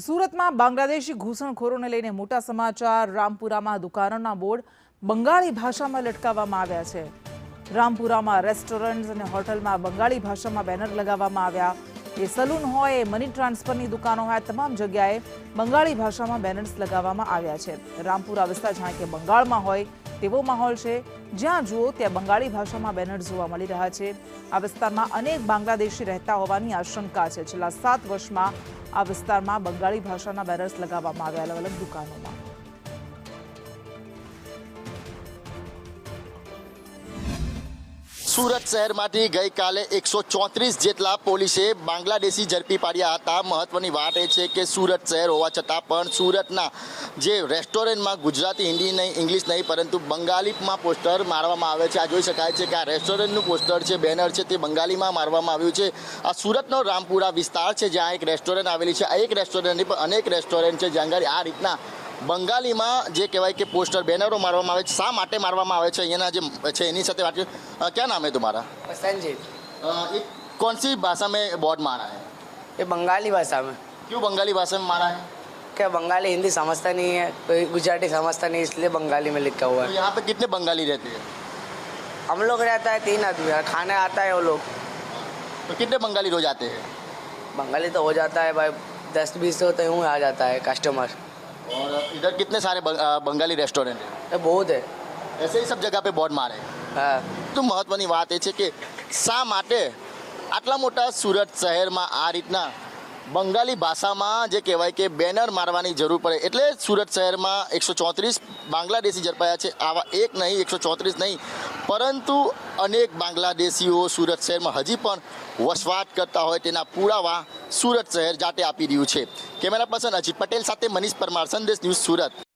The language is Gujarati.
સુરતમાં બાંગ્લાદેશી ઘૂસણખોરોને લઈને મોટા સમાચાર। રામપુરામાં દુકાનોના બોર્ડ બંગાળી ભાષામાં લટકાવવામાં આવ્યા છે। રામપુરામાં રેસ્ટોરન્ટ અને હોટલમાં બંગાળી ભાષામાં બેનર લગાવવામાં આવ્યા। એ સલૂન હોય, મની ટ્રાન્સફરની દુકાનો હોય, તમામ જગ્યાએ બંગાળી ભાષામાં બેનર્સ લગાવવામાં આવ્યા છે। રામપુરા વિસ્તાર જાણે કે બંગાળમાં હોય તેવો માહોલ છે। જ્યાં જુઓ ત્યાં બંગાળી ભાષામાં બેનર્સ જોવા મળી રહ્યા છે। આ વિસ્તારમાં અનેક બાંગ્લાદેશી રહેતા હોવાની આશંકા છે। છેલ્લા 7 વર્ષમાં આ વિસ્તારમાં બંગાળી ભાષાના બેનર્સ લગાવવામાં આવ્યા અલગ અલગ દુકાનોમાં। સુરત શહેરમાંથી ગઈકાલે 134 જેટલા પોલીસે બાંગ્લાદેશી ઝડપી પાડ્યા હતા। મહત્વની વાત એ છે કે સુરત શહેર હોવા છતાં પણ સુરતના જે રેસ્ટોરન્ટમાં ગુજરાતી, હિન્દી નહીં, ઇંગ્લિશ નહીં પરંતુ બંગાળીમાં પોસ્ટર મારવામાં આવે છે। આ જોઈ શકાય છે કે આ રેસ્ટોરન્ટનું પોસ્ટર છે, બેનર છે, તે બંગાળીમાં મારવામાં આવ્યું છે। આ સુરતનો રામપુરા વિસ્તાર છે જ્યાં એક રેસ્ટોરન્ટ આવેલી છે। આ એક રેસ્ટોરન્ટ નહીં પણ અનેક રેસ્ટોરન્ટ છે જ્યાં આગળ આ રીતના બંગાળીમાં જે કહેવાય કે પોસ્ટર, બેનરો મારવામાં આવે છે। શા માટે મારવામાં આવે છે અહીંયાના જે છે એની સાથે વાત क्या नाम है तुम्हारा? संजीत। ये कौन सी भाषा में बोर्ड मारा है? ये बंगाली भाषा में। क्यों बंगाली भाषा में मारा है? क्या बंगाली हिंदी समझता नहीं है, कोई गुजराती समझता नहीं, इसलिए बंगाली में लिखा हुआ तो है। यहाँ पे कितने बंगाली रहते हैं? हम लोग रहता है 3 आदमी, खाने आता है वो लोग। तो कितने बंगाली रोज आते हैं? बंगाली तो हो जाता है भाई 10-20 तो यूँ आ जाता है कस्टमर। और इधर कितने सारे बंगाली रेस्टोरेंट हैं? ये बहुत है। ऐसे ही सब जगह पे बोर्ड मारे हैं। हाँ। તો મહત્વની વાત એ છે કે શા માટે આટલા મોટા સુરત શહેરમાં આ રીતના બંગાળી ભાષામાં જે કહેવાય કે બેનર મારવાની જરૂર પડે, એટલે સુરત શહેરમાં 134 બાંગ્લાદેશી ઝડપાયા છે। આવા એક નહીં, 134 નહીં પરંતુ અનેક બાંગ્લાદેશીઓ સુરત શહેરમાં હજી પણ વસવાટ કરતા હોય તેના પુરાવા સુરત શહેર જાતે આપી રહ્યું છે। કેમેરા પર્સન અજીત પટેલ સાથે મનીષ પરમાર, સંદેશ ન્યૂઝ, સુરત।